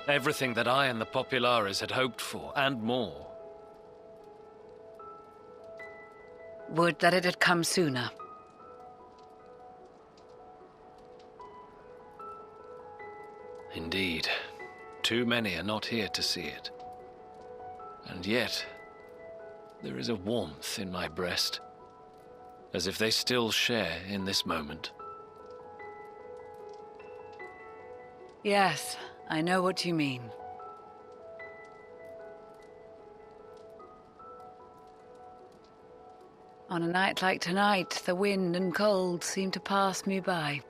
Everything that I and the Populares had hoped for, and more. Would that it had come sooner. Indeed. Too many are not here to see it. And yet, there is a warmth in my breast, as if they still share in this moment. Yes, I know what you mean. On a night like tonight, the wind and cold seem to pass me by.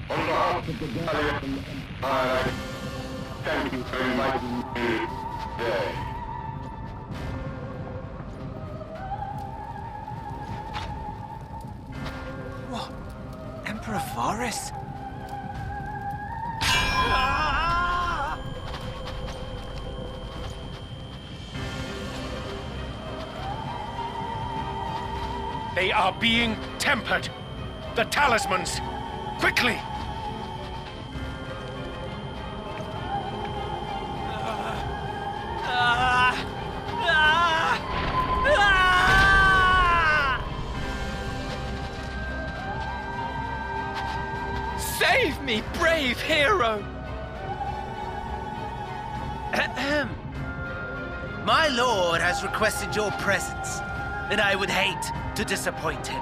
On behalf of the Galleon, I thank you for inviting me today. What? Emperor Varus? They are being tempered. The talismans! Quickly! Save me, brave hero! Ahem. My lord has requested your presence, and I would hate to disappoint him.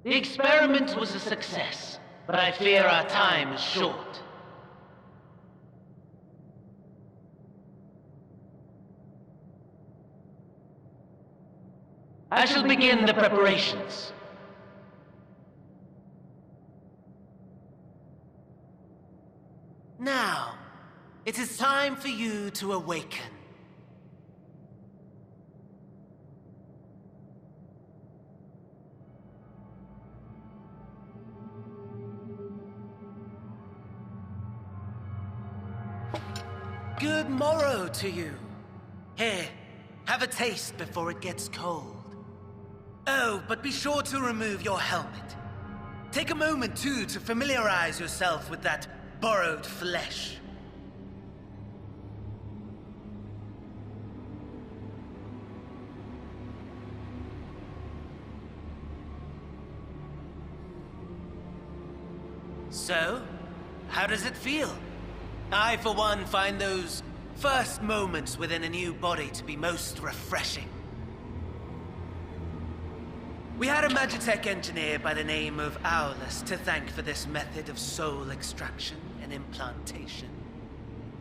The experiment was a success, but I fear our time is short. I shall begin the preparations. Now, it is time for you to awaken. Good morrow to you. Here, have a taste before it gets cold. Oh, but be sure to remove your helmet. Take a moment, too, to familiarize yourself with that borrowed flesh. So, how does it feel? I, for one, find those first moments within a new body to be most refreshing. We had a Magitech engineer by the name of Aulus to thank for this method of soul extraction and implantation.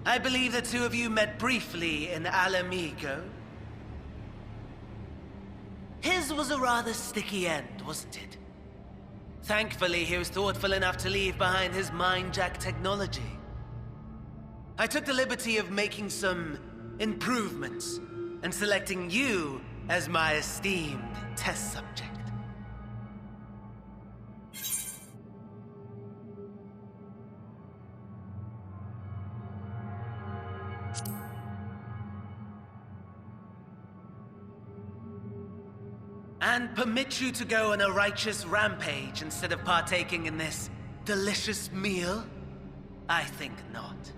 I believe the two of you met briefly in Alamigo. His was a rather sticky end, wasn't it? Thankfully, he was thoughtful enough to leave behind his mind-jack technology. I took the liberty of making some improvements and selecting you as my esteemed test subject. And permit you to go on a righteous rampage instead of partaking in this delicious meal? I think not.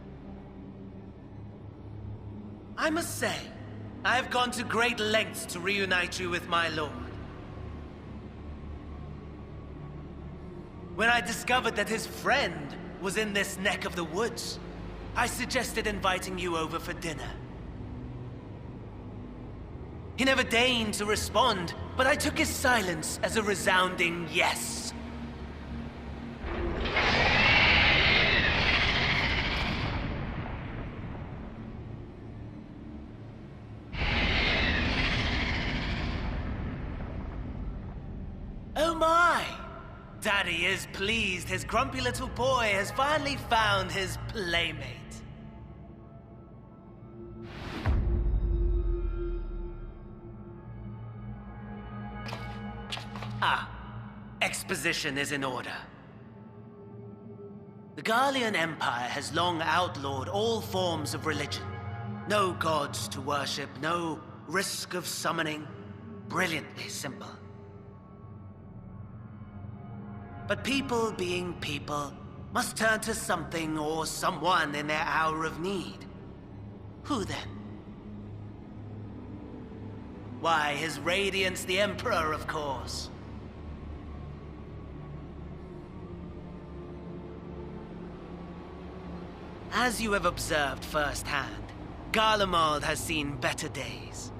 I must say, I have gone to great lengths to reunite you with my lord. When I discovered that his friend was in this neck of the woods, I suggested inviting you over for dinner. He never deigned to respond, but I took his silence as a resounding yes. Oh my! Daddy is pleased his grumpy little boy has finally found his playmate. Exposition is in order. The Garlean Empire has long outlawed all forms of religion. No gods to worship, no risk of summoning. Brilliantly simple. But people being people must turn to something or someone in their hour of need. Who then? Why, His Radiance the Emperor, of course. As you have observed firsthand, Garlemald has seen better days.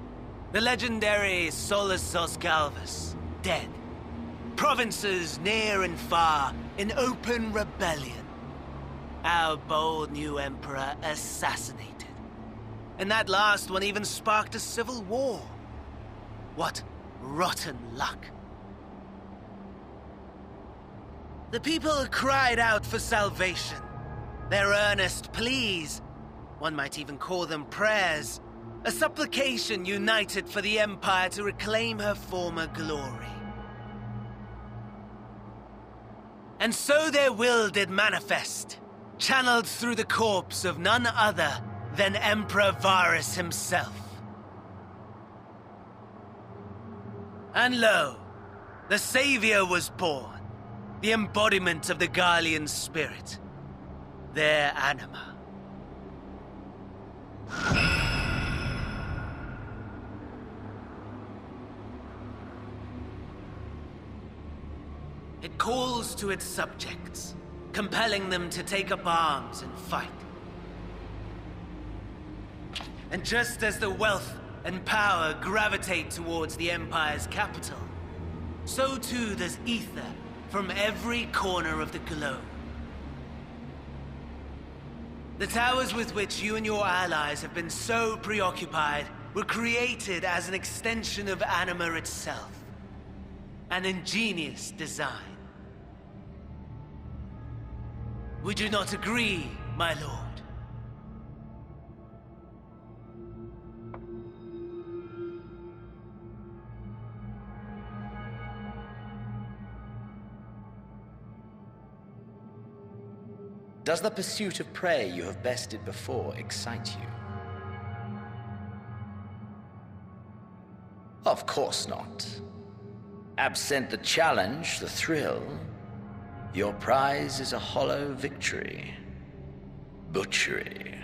The legendary Solosos Galvus, dead. Provinces near and far in open rebellion. Our bold new emperor assassinated. And that last one even sparked a civil war. What rotten luck. The people cried out for salvation. Their earnest pleas, one might even call them prayers, a supplication united for the Empire to reclaim her former glory. And so their will did manifest, channeled through the corpse of none other than Emperor Varus himself. And lo, the Savior was born, the embodiment of the Garlean spirit. Their anima. It calls to its subjects, compelling them to take up arms and fight. And just as the wealth and power gravitate towards the Empire's capital, so too does ether from every corner of the globe. The towers with which you and your allies have been so preoccupied were created as an extension of Anima itself. An ingenious design. Would you not agree, my lord? Does the pursuit of prey you have bested before excite you? Of course not. Absent the challenge, the thrill, your prize is a hollow victory. Butchery.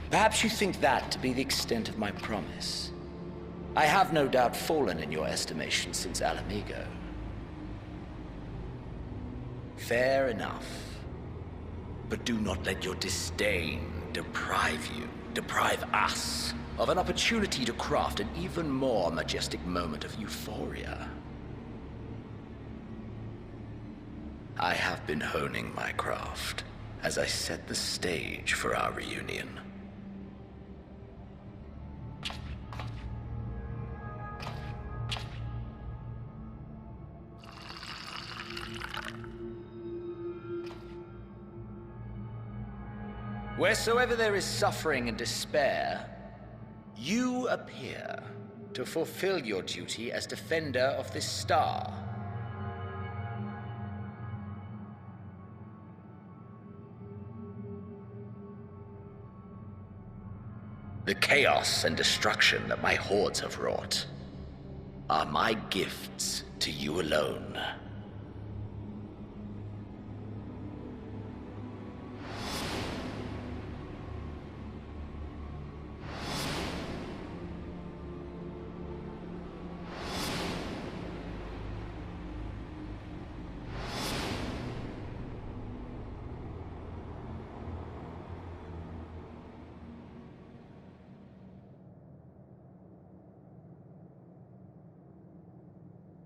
Perhaps you think that to be the extent of my promise. I have no doubt fallen in your estimation since Alamigo. Fair enough. But do not let your disdain deprive us, of an opportunity to craft an even more majestic moment of euphoria. I have been honing my craft as I set the stage for our reunion. Wheresoever there is suffering and despair, you appear to fulfill your duty as defender of this star. The chaos and destruction that my hordes have wrought are my gifts to you alone.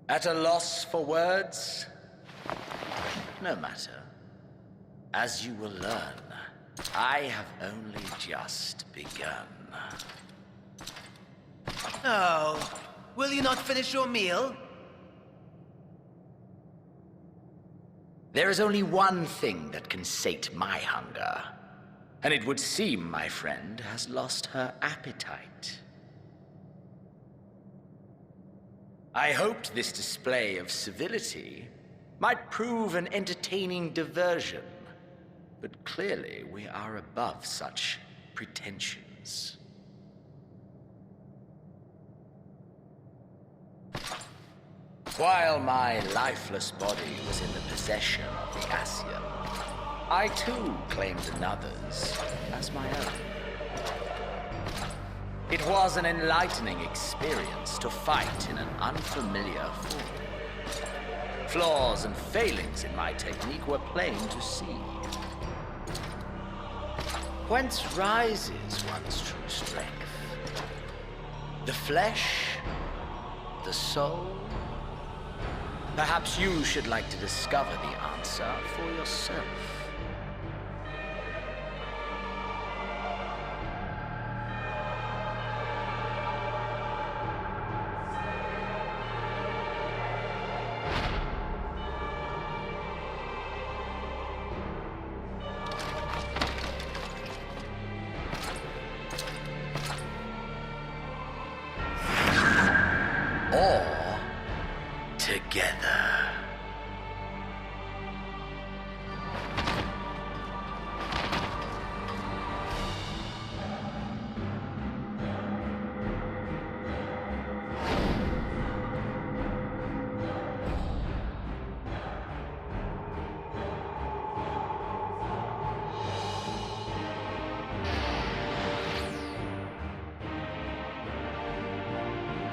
At a loss for words? No matter. As you will learn, I have only just begun. Oh, will you not finish your meal? There is only one thing that can sate my hunger, and it would seem my friend has lost her appetite. I hoped this display of civility might prove an entertaining diversion, but clearly we are above such pretensions. While my lifeless body was in the possession of the Ascian, I too claimed another's as my own. It was an enlightening experience to fight in an unfamiliar form. Flaws and failings in my technique were plain to see. Whence rises one's true strength? The flesh? The soul? Perhaps you should like to discover the answer for yourself. Or together.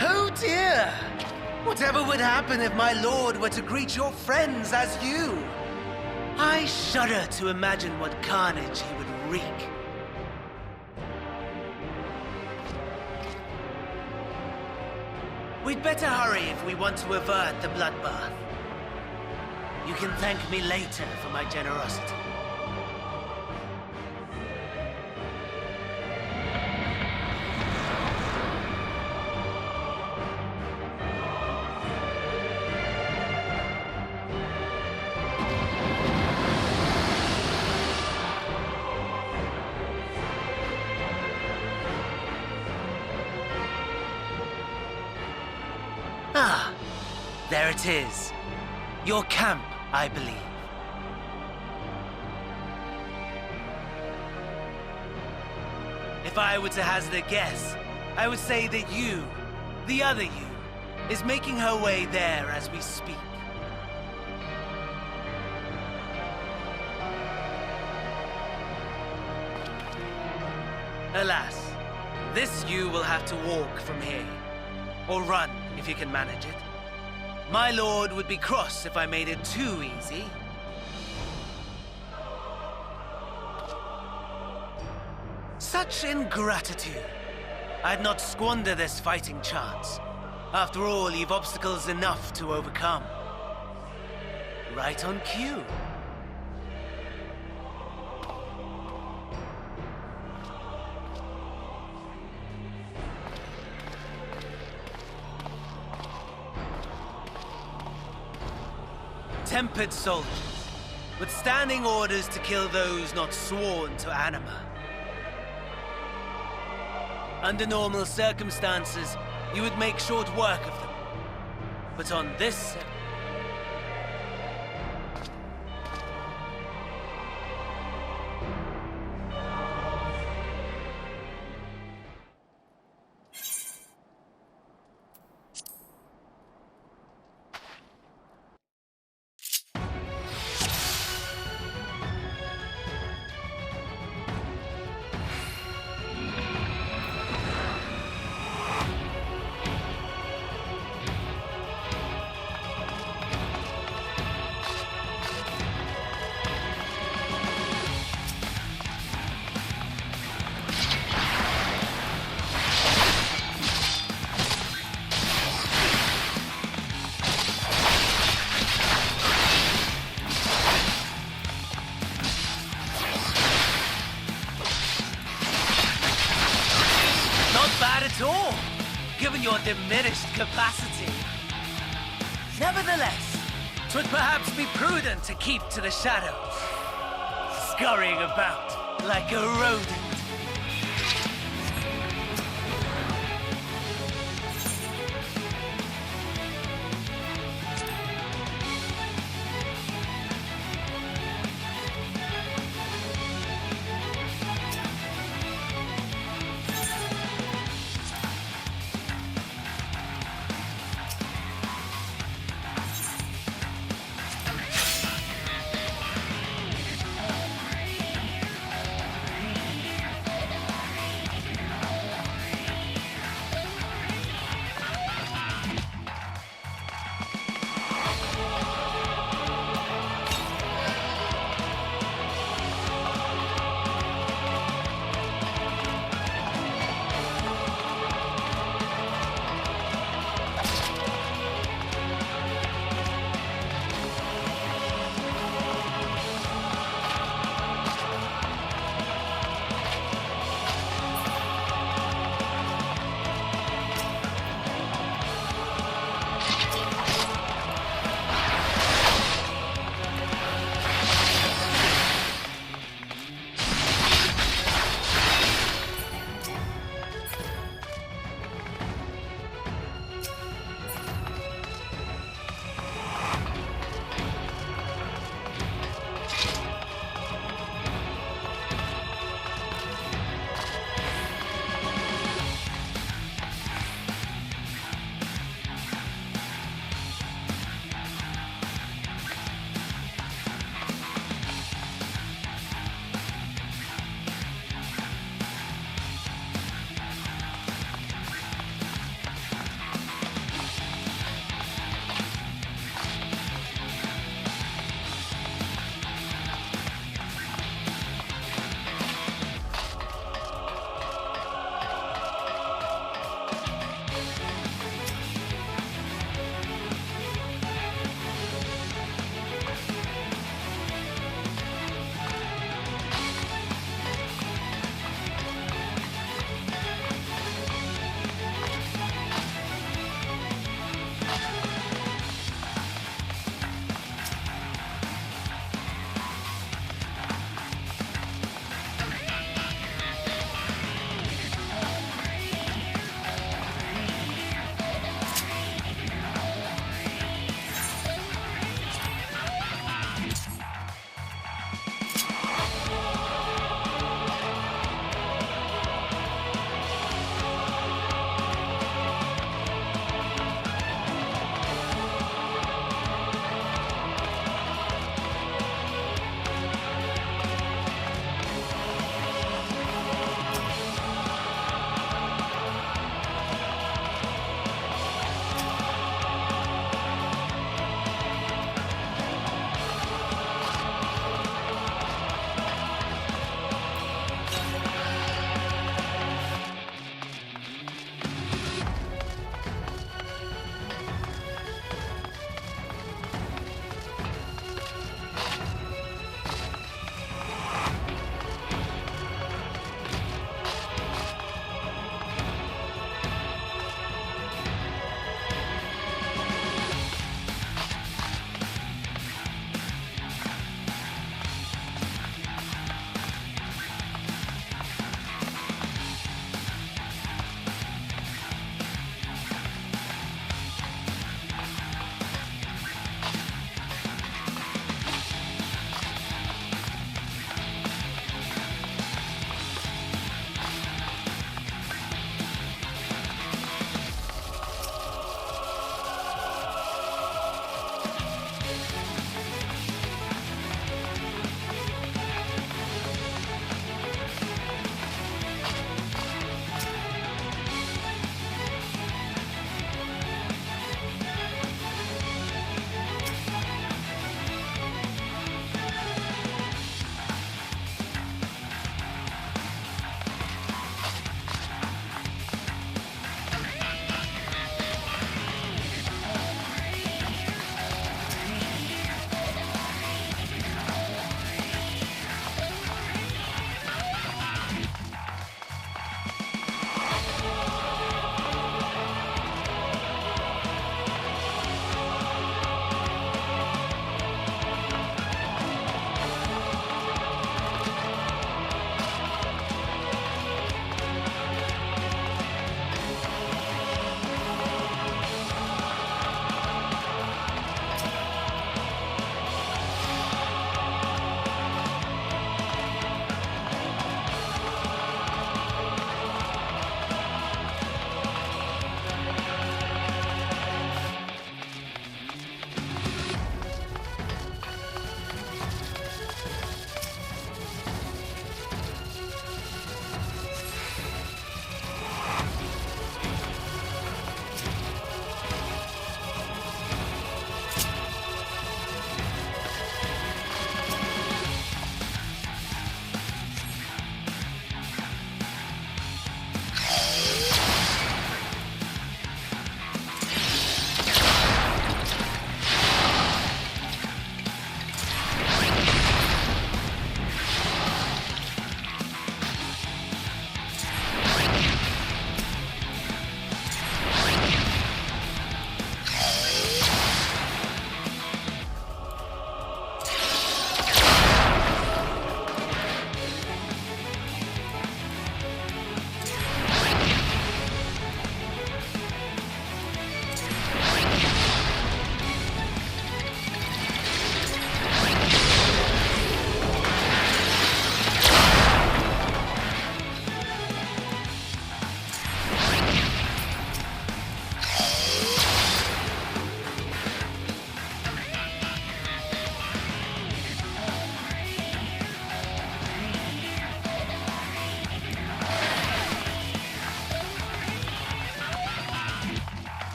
Oh dear! Whatever would happen if my lord were to greet your friends as you? I shudder to imagine what carnage he would wreak. We'd better hurry if we want to avert the bloodbath. You can thank me later for my generosity. Ah, there it is. Your camp, I believe. If I were to hazard a guess, I would say that you, the other you, is making her way there as we speak. Alas, this you will have to walk from here. Or run, if you can manage it. My lord would be cross if I made it too easy. Such ingratitude. I'd not squander this fighting chance. After all, you've obstacles enough to overcome. Right on cue. Tempered soldiers, withstanding orders to kill those not sworn to Anima. Under normal circumstances, you would make short work of them. But on this... all, given your diminished capacity. Nevertheless, 'twould perhaps be prudent to keep to the shadows, scurrying about like a rodent.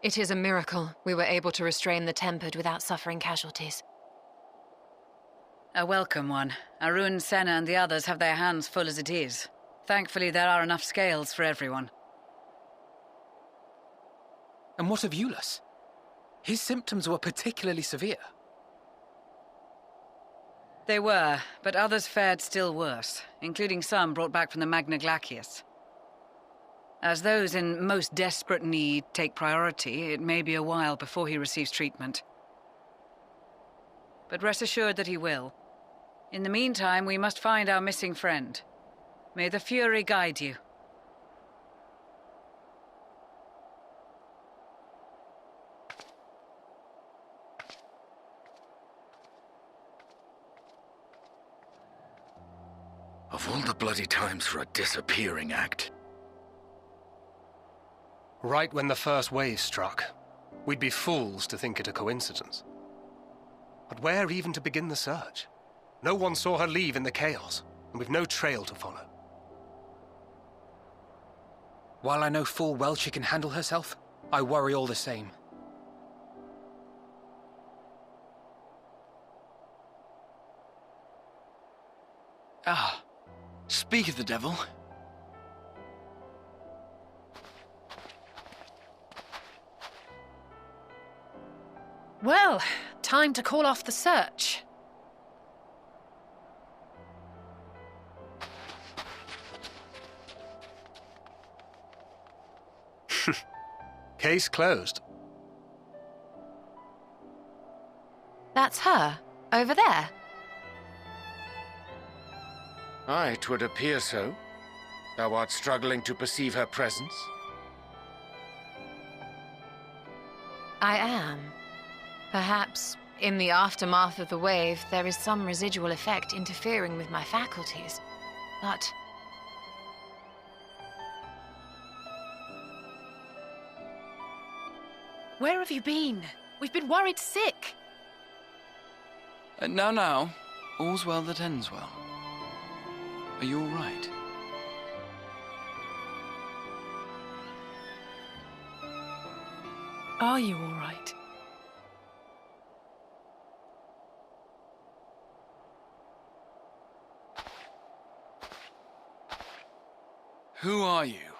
It is a miracle we were able to restrain the Tempered without suffering casualties. A welcome one. Arun, Senna, and the others have their hands full as it is. Thankfully, there are enough scales for everyone. And what of Eulus? His symptoms were particularly severe. They were, but others fared still worse, including some brought back from the Magna Glacius. As those in most desperate need take priority, it may be a while before he receives treatment. But rest assured that he will. In the meantime, we must find our missing friend. May the Fury guide you. Of all the bloody times for a disappearing act. Right when the first wave struck, we'd be fools to think it a coincidence. But where even to begin the search? No one saw her leave in the chaos, and we've no trail to follow. While I know full well she can handle herself, I worry all the same. Ah, speak of the devil. Well, time to call off the search. Case closed. That's her, over there. Aye, 'twould appear so. Thou art struggling to perceive her presence? I am. Perhaps, in the aftermath of the wave, there is some residual effect interfering with my faculties. But... Where have you been? We've been worried sick. Now, all's well that ends well. Are you all right? Are you all right? Who are you?